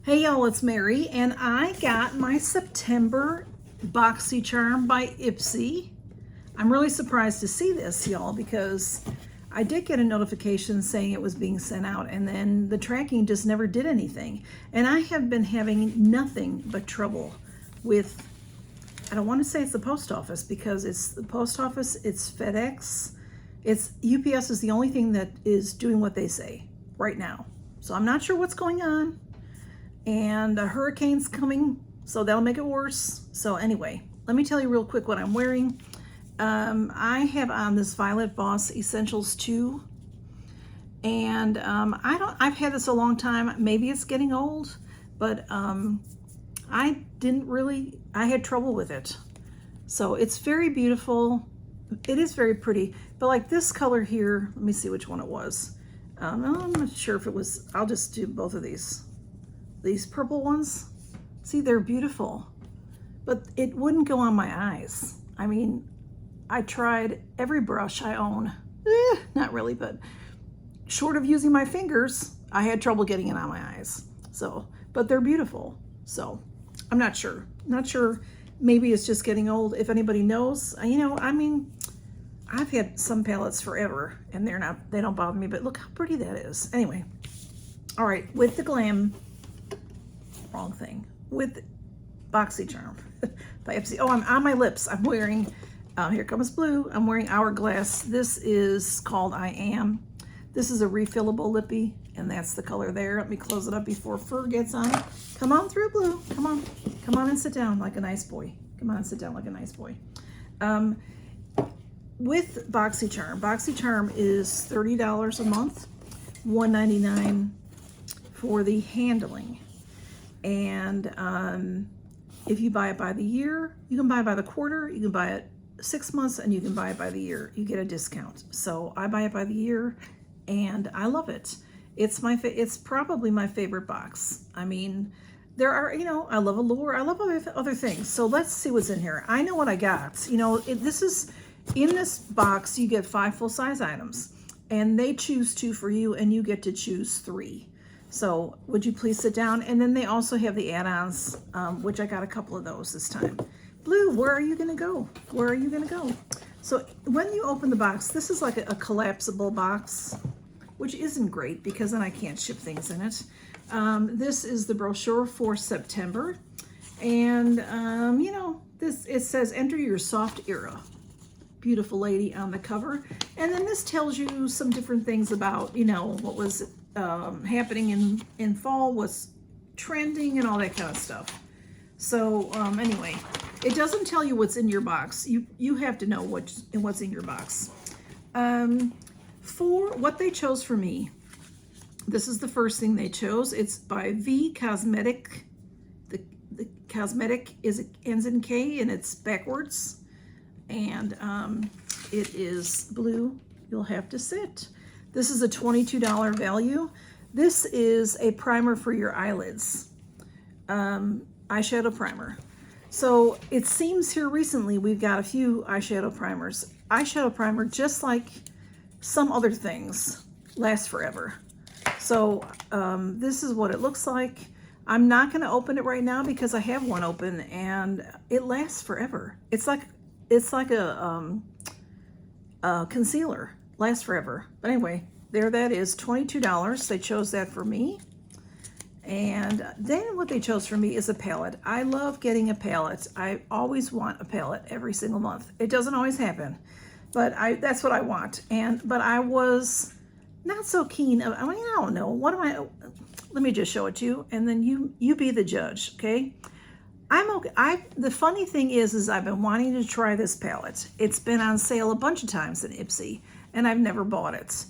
Hey y'all, it's Mary, and I got my September Boxycharm by Ipsy. I'm really surprised to see this, y'all, because I did get a notification saying it was being sent out, and then the tracking just never did anything. And I have been having nothing but trouble with, I don't want to say it's the post office, because it's the post office, it's FedEx, it's UPS is the only thing that is doing what they say right now. So I'm not sure what's going on. And a hurricane's coming, so that'll make it worse. So anyway, let me tell you real quick what I'm wearing. I have on this Violet Boss Essentials 2, and I've had this a long time. Maybe it's getting old, but I had trouble with it. So it's very beautiful. It is very pretty, but like this color here, let me see which one it was. I'm not sure if it was, I'll just do both of these. These purple ones, see, they're beautiful, but it wouldn't go on my eyes. I mean, I tried every brush I own. Not really, but short of using my fingers, I had trouble getting it on my eyes. So, but they're beautiful. So I'm not sure. Maybe it's just getting old. If anybody knows, I mean, I've had some palettes forever and they don't bother me, but look how pretty that is. Anyway, all right, with the glam, wrong thing, with Boxycharm by Ipsy. Oh, I'm on my lips. I'm wearing, here comes blue. I'm wearing Hourglass. This is called I Am. This is a refillable lippy, and that's the color there. Let me close it up before fur gets on it. Come on through, blue. Come on and sit down like a nice boy. Come on and sit down like a nice boy. With Boxycharm is $30 a month, $1.99 for the handling. And if you buy it by the year, you can buy it by the quarter, you can buy it 6 months, and you can buy it by the year. You get a discount. So I buy it by the year, and I love it. It's probably my favorite box. I mean, there are, I love Allure, I love other things. So let's see what's in here. I know what I got. This is, in this box, you get 5 full-size items, and they choose 2 for you, and you get to choose 3. So would you please sit down? And then they also have the add-ons, which I got a couple of those this time. Blue, where are you gonna go? Where are you gonna go? So when you open the box, this is like a collapsible box, which isn't great because then I can't ship things in it. This is the brochure for September. And it says enter your soft era. Beautiful lady on the cover. And then this tells you some different things about, what was happening in fall, what's trending, and all that kind of stuff. So anyway, it doesn't tell you what's in your box. You have to know what's in your box. For what they chose for me, this is the first thing they chose. It's by V Cosmetic. The cosmetic ends in K, and it's backwards. And it is blue. You'll have to sit. This is a $22 value. This is a primer for your eyelids, eyeshadow primer. So it seems here recently we've got a few eyeshadow primers. Eyeshadow primer, just like some other things, lasts forever. So this is what it looks like. I'm not going to open it right now because I have one open and it lasts forever. It's like a concealer. Lasts forever. But anyway, there that is, $22. They chose that for me. And then what they chose for me is a palette. I love getting a palette. I always want a palette every single month. It doesn't always happen, but that's what I want. But I was not so keen. I don't know. Let me just show it to you, and then you be the judge, okay? I'm okay. The funny thing is I've been wanting to try this palette. It's been on sale a bunch of times at Ipsy, and I've never bought it.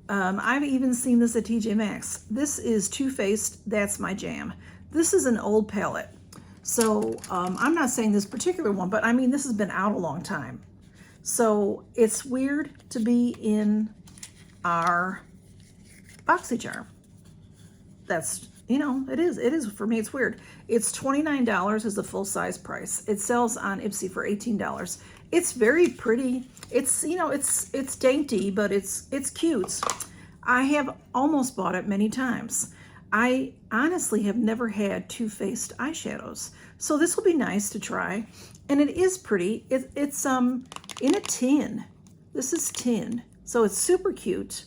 I've even seen this at TJ Maxx. This is Too Faced. That's my jam. This is an old palette. So I'm not saying this particular one, but I mean, this has been out a long time. So it's weird to be in our Boxycharm. That's, it is, for me, it's weird. It's $29 is the full-size price. It sells on Ipsy for $18. It's very pretty. It's, it's dainty, but it's cute. I have almost bought it many times. I honestly have never had Too Faced eyeshadows. So this will be nice to try. And it is pretty. It's in a tin. This is tin. So it's super cute.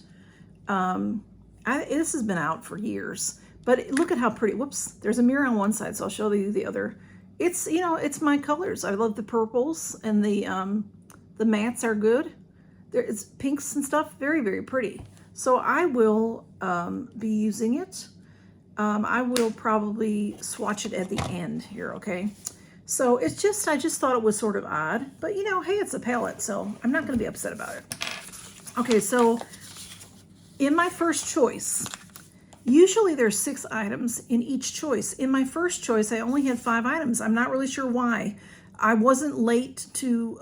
This has been out for years. But look at how pretty. Whoops, there's a mirror on one side, so I'll show you the other. It's, you know, it's my colors. I love the purples, and the mattes are good. It's pinks and stuff, very, very pretty. So I will be using it. I will probably swatch it at the end here, okay? So it's just, I just thought it was sort of odd, but you know, hey, it's a palette, so I'm not gonna be upset about it. Okay, so in my first choice, usually there's 6 items in each choice. In my first choice, I only had 5 items. I'm not really sure why. I wasn't late to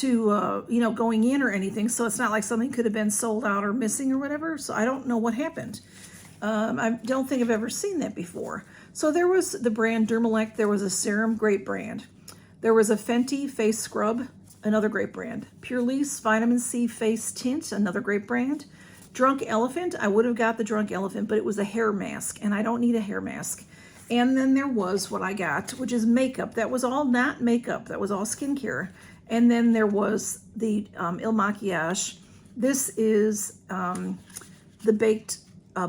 you know, going in or anything, so it's not like something could have been sold out or missing or whatever, so I don't know what happened. I don't think I've ever seen that before. So there was the brand Dermalect, there was a serum, great brand. There was a Fenty face scrub, another great brand. Purlisse Vitamin C face tint, another great brand. Drunk Elephant, I would have got the Drunk Elephant, but it was a hair mask, and I don't need a hair mask. And then there was what I got, which is makeup. That was all not makeup, that was all skincare. And then there was the Il Makiage. This is the Baked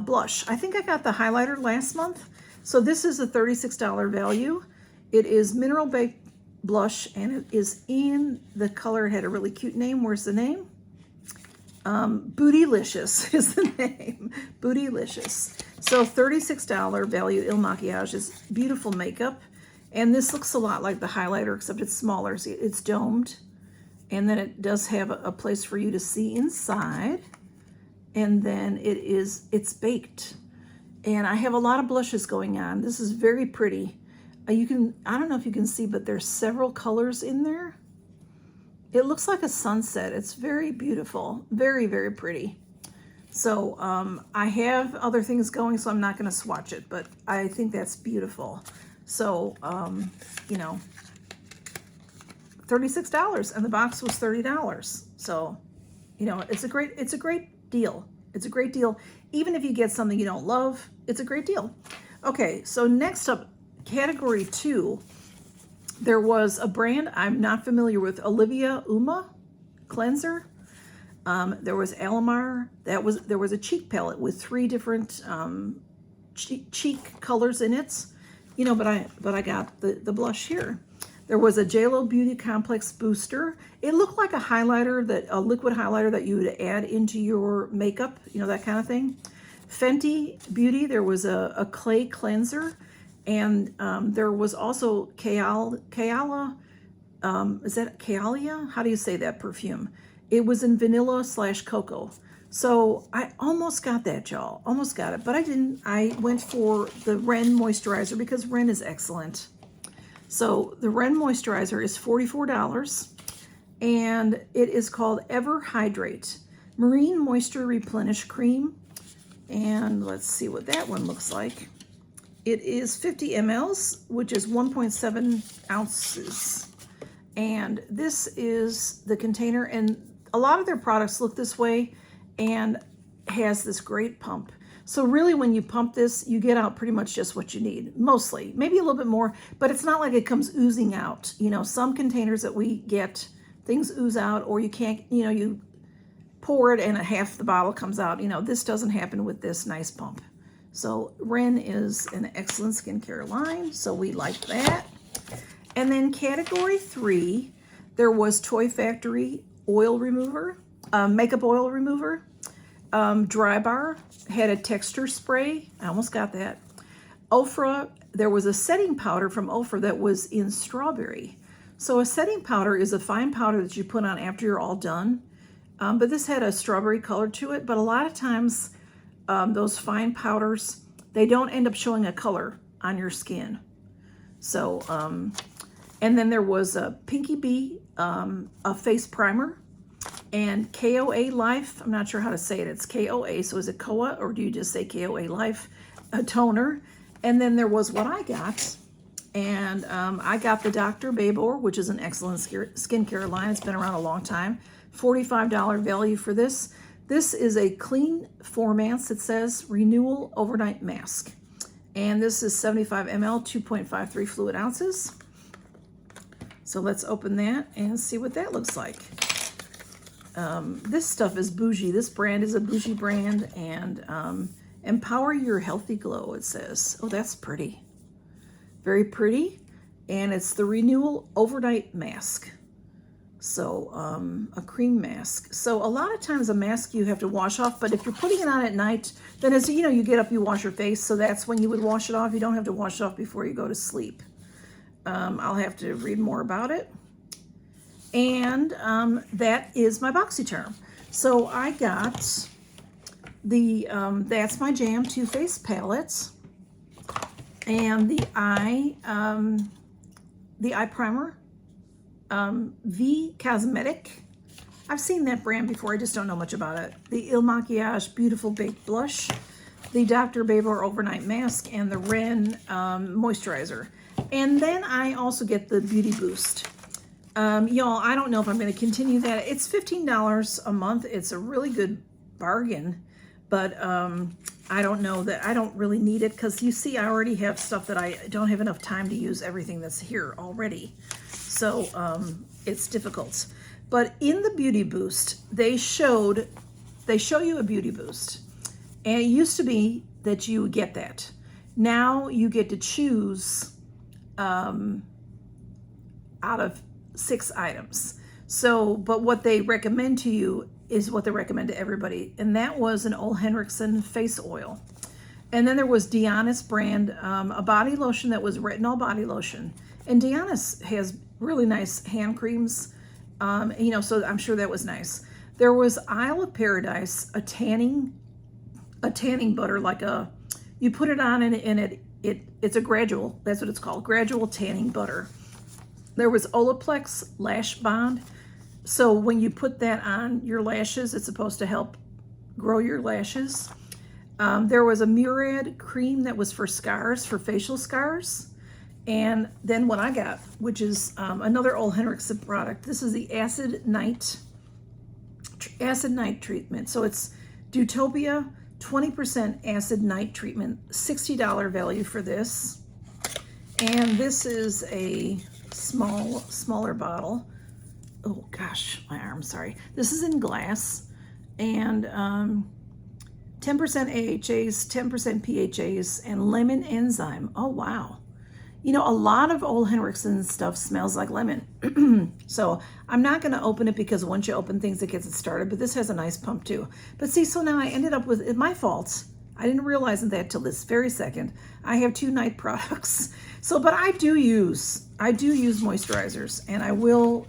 blush. I think I got the highlighter last month. So this is a $36 value. It is Mineral Baked Blush, and it is in the color. It had a really cute name. Where's the name? Bootylicious is the name. Bootylicious. So $36 value Il Makiage is beautiful makeup. And this looks a lot like the highlighter, except it's smaller. See, it's domed. And then it does have a place for you to see inside. And then it's baked. And I have a lot of blushes going on. This is very pretty. I don't know if you can see, but there's several colors in there. It looks like a sunset. It's very beautiful. Very, very pretty. So I have other things going, so I'm not going to swatch it, but I think that's beautiful. So, you know, $36, and the box was $30. So, you know, it's a great deal. It's a great deal. Even if you get something you don't love, it's a great deal. Okay, so next up, category 2, there was a brand I'm not familiar with, Olivia Uma cleanser. There was Alamar. There was a cheek palette with 3 different cheek colors in it. You know, but I got the blush here. There was a JLo Beauty Complex Booster. It looked like a highlighter, a liquid highlighter that you would add into your makeup, you know, that kind of thing. Fenty Beauty, there was a clay cleanser, and there was also Kayala, is that Kayalia? How do you say that perfume? It was in vanilla/cocoa. So I almost got that, y'all. Almost got it, but I didn't. I went for the Ren moisturizer because Ren is excellent. So the Ren moisturizer is $44, and it is called Ever Hydrate Marine Moisture Replenish Cream. And let's see what that one looks like. It is 50 mLs, which is 1.7 ounces. And this is the container, and a lot of their products look this way and has this great pump. So really, when you pump this, you get out pretty much just what you need, mostly, maybe a little bit more, but it's not like it comes oozing out. You know, some containers that we get, things ooze out, or you can't, you know, you pour it and half the bottle comes out. You know, this doesn't happen with this nice pump. So Ren is an excellent skincare line, so we like that. And then category 3, there was Toy Factory oil remover, makeup oil remover. Dry Bar had a texture spray. I almost got that. Ofra, there was a setting powder from Ofra that was in strawberry. So a setting powder is a fine powder that you put on after you're all done. But this had a strawberry color to it. But a lot of times, those fine powders, they don't end up showing a color on your skin. So, and then there was a Pinky Bee, a face primer. And KOA Life, I'm not sure how to say it. It's KOA, so is it KOA, or do you just say KOA Life? A toner. And then there was what I got. And I got the Dr. Babor, which is an excellent skincare line. It's been around a long time. $45 value for this. This is a clean formance. It says Renewal Overnight Mask. And this is 75 ml, 2.53 fluid ounces. So let's open that and see what that looks like. This stuff is bougie. This brand is a bougie brand, and empower your healthy glow, it says. Oh, that's pretty. Very pretty. And it's the Renewal Overnight Mask. So a cream mask. So a lot of times a mask you have to wash off, but if you're putting it on at night, then as you know, you get up, you wash your face. So that's when you would wash it off. You don't have to wash it off before you go to sleep. I'll have to read more about it. And that is my Boxycharm. So I got the That's My Jam Too Faced palettes and the eye primer, V Cosmetic. I've seen that brand before. I just don't know much about it. The Il Makiage Beautiful Baked Blush, the Dr. Babor Overnight Mask, and the Ren Moisturizer. And then I also get the Beauty Boost. Y'all, I don't know if I'm going to continue that. It's $15 a month. It's a really good bargain, but I don't know that I don't really need it, because you see I already have stuff that I don't have enough time to use everything that's here already. So it's difficult. But in the Beauty Boost, they show you a Beauty Boost. And it used to be that you would get that. Now you get to choose out of 6 items. So, but what they recommend to you is what they recommend to everybody. And that was an Ole Henriksen face oil. And then there was Diana's brand, a body lotion that was retinol body lotion. And Diana's has really nice hand creams, you know, so I'm sure that was nice. There was Isle of Paradise, a tanning butter, like you put it on and it's a gradual, that's what it's called, gradual tanning butter. There was Olaplex Lash Bond. So when you put that on your lashes, it's supposed to help grow your lashes. There was a Murad cream that was for scars, for facial scars. And then what I got, which is another Ole Henriksen product. This is the Acid Night treatment. So it's Dutopia 20% Acid Night treatment, $60 value for this. And this is a smaller bottle. Oh gosh, my arm, sorry. This is in glass, and 10% AHAs, 10% PHAs, and lemon enzyme. Oh wow. You know, a lot of Ole Henriksen stuff smells like lemon. So I'm not going to open it, because once you open things, it gets it started. But this has a nice pump too. But see, so now I ended up with, my fault. I didn't realize that till this very second. I have 2 night products. So, but I do use moisturizers, and I will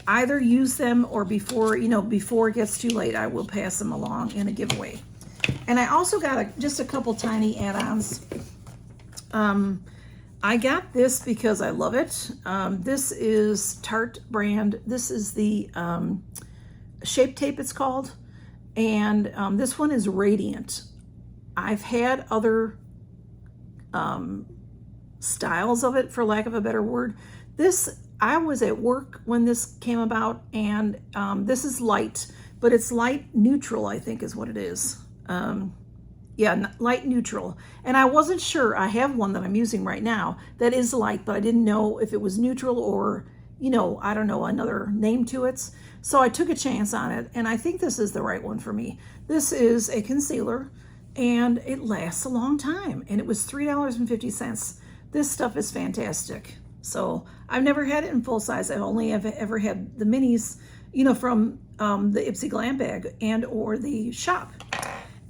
either use them, or before it gets too late, I will pass them along in a giveaway. And I also got just a couple tiny add-ons. I got this because I love it. This is Tarte brand. This is the Shape Tape, it's called. And this one is Radiant. I've had other styles of it, for lack of a better word. I was at work when this came about, and this is light, but it's light neutral, I think is what it is. Yeah, light neutral. And I wasn't sure. I have one that I'm using right now that is light, but I didn't know if it was neutral or, I don't know, another name to it. So I took a chance on it, and I think this is the right one for me. This is a concealer, and it lasts a long time, and it was $3.50. This stuff is fantastic. So I've never had it in full size. I've only ever had the minis, from the Ipsy Glam Bag and or the shop.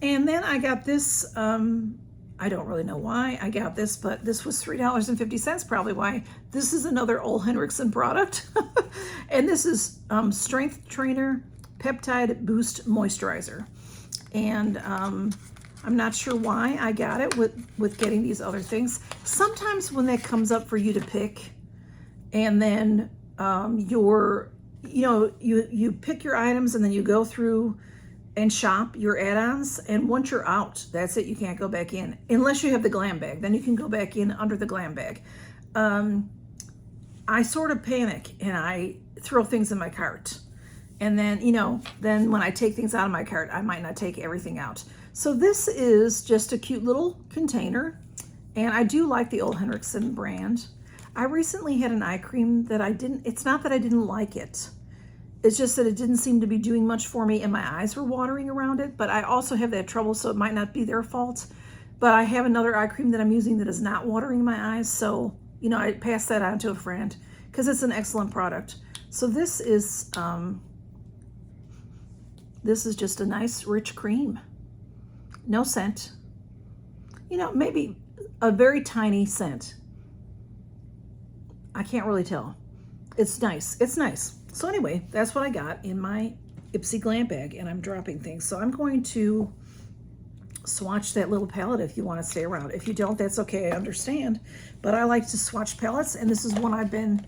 And then I got this, I don't really know why I got this, but this was $3.50, probably why. This is another Ole Henriksen product. And this is Strength Trainer Peptide Boost Moisturizer. And I'm not sure why I got it with getting these other things. Sometimes when that comes up for you to pick, and then you pick your items, and then you go through and shop your add-ons, and once you're out, that's it. You can't go back in unless you have the glam bag. Then you can go back in under the glam bag. I sort of panic, and I throw things in my cart, And then, you know, then when I take things out of my cart, I might not take everything out. So this is just a cute little container. And I do like the Ole Henriksen brand. I recently had an eye cream that it's not that I didn't like it. It's just that it didn't seem to be doing much for me and my eyes were watering around it. But I also have that trouble, so it might not be their fault. But I have another eye cream that I'm using that is not watering my eyes. So, you know, I passed that on to a friend because it's an excellent product. So this is just a nice rich cream. No scent. You know, maybe a very tiny scent. I can't really tell. It's nice. It's nice. So anyway, that's what I got in my Ipsy glam bag, and I'm dropping things. So I'm going to swatch that little palette if you want to stay around. If you don't, that's okay. I understand. But I like to swatch palettes, and this is one I've been,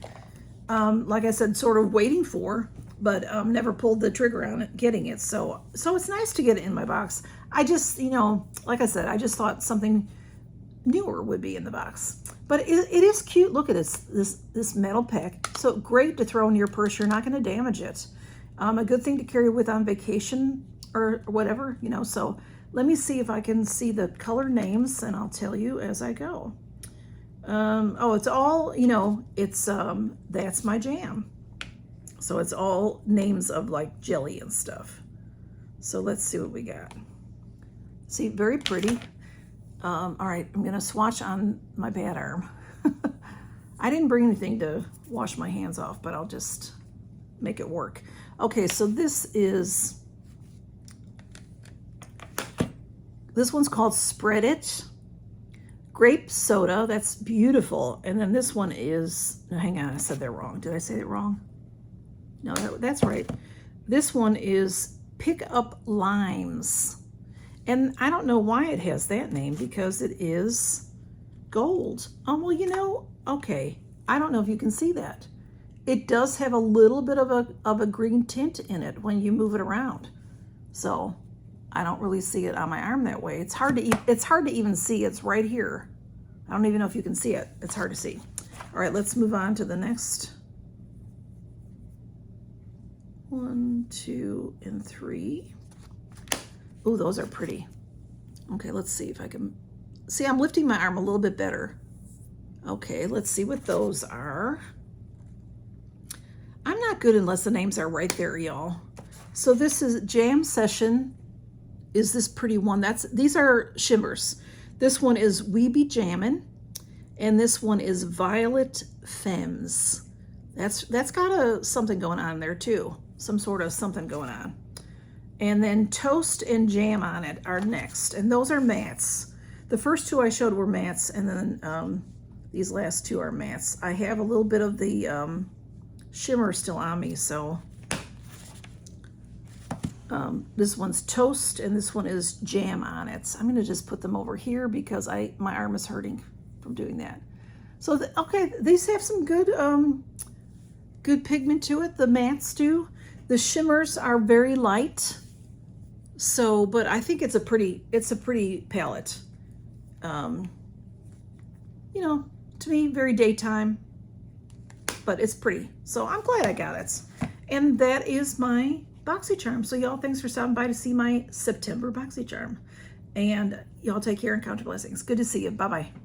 like I said, sort of waiting for, but never pulled the trigger on it, getting it. So it's nice to get it in my box. I just, you know, like I said, I just thought something newer would be in the box. But it is cute. Look at this metal pack. So great to throw in your purse. You're not going to damage it. A good thing to carry with on vacation or whatever, you know. So let me see if I can see the color names, and I'll tell you as I go. Oh, it's all, you know, it's That's My Jam. So it's all names of like jelly and stuff. So let's see what we got. See, very pretty. All right, I'm gonna swatch on my bad arm. I didn't bring anything to wash my hands off, but I'll just make it work. Okay, so this one's called Spread It. Grape soda, that's beautiful. And then this one is, hang on, I said that wrong. Did I say it wrong? No, that's right. This one is Pick Up Limes. And I don't know why it has that name, because it is gold. Oh, well, you know, okay. I don't know if you can see that. It does have a little bit of a green tint in it when you move it around. So I don't really see it on my arm that way. It's hard to even see. It's right here. I don't even know if you can see it. It's hard to see. All right, let's move on to the next 1, 2, and 3. Oh, those are pretty. Okay, let's see if I can see. I'm lifting my arm a little bit better. Okay, let's see what those are. I'm not good unless the names are right there, y'all. So this is Jam Session. Is this pretty one? These are shimmers. This one is We Be Jammin', and this one is Violet Femmes. That's got something going on there too. Some sort of something going on. And then Toast and Jam on It are next, and those are mattes. The first two I showed were mattes, and then these last two are mattes. I have a little bit of the shimmer still on me, so this one's Toast, and this one is Jam on It. I'm gonna just put them over here because my arm is hurting from doing that. So okay, these have some good good pigment to it. The mattes do. The shimmers are very light. So, but I think it's a pretty palette. You know, to me, very daytime, but it's pretty. So I'm glad I got it. And that is my Boxycharm. So y'all, thanks for stopping by to see my September Boxycharm. And y'all take care and count your blessings. Good to see you. Bye-bye.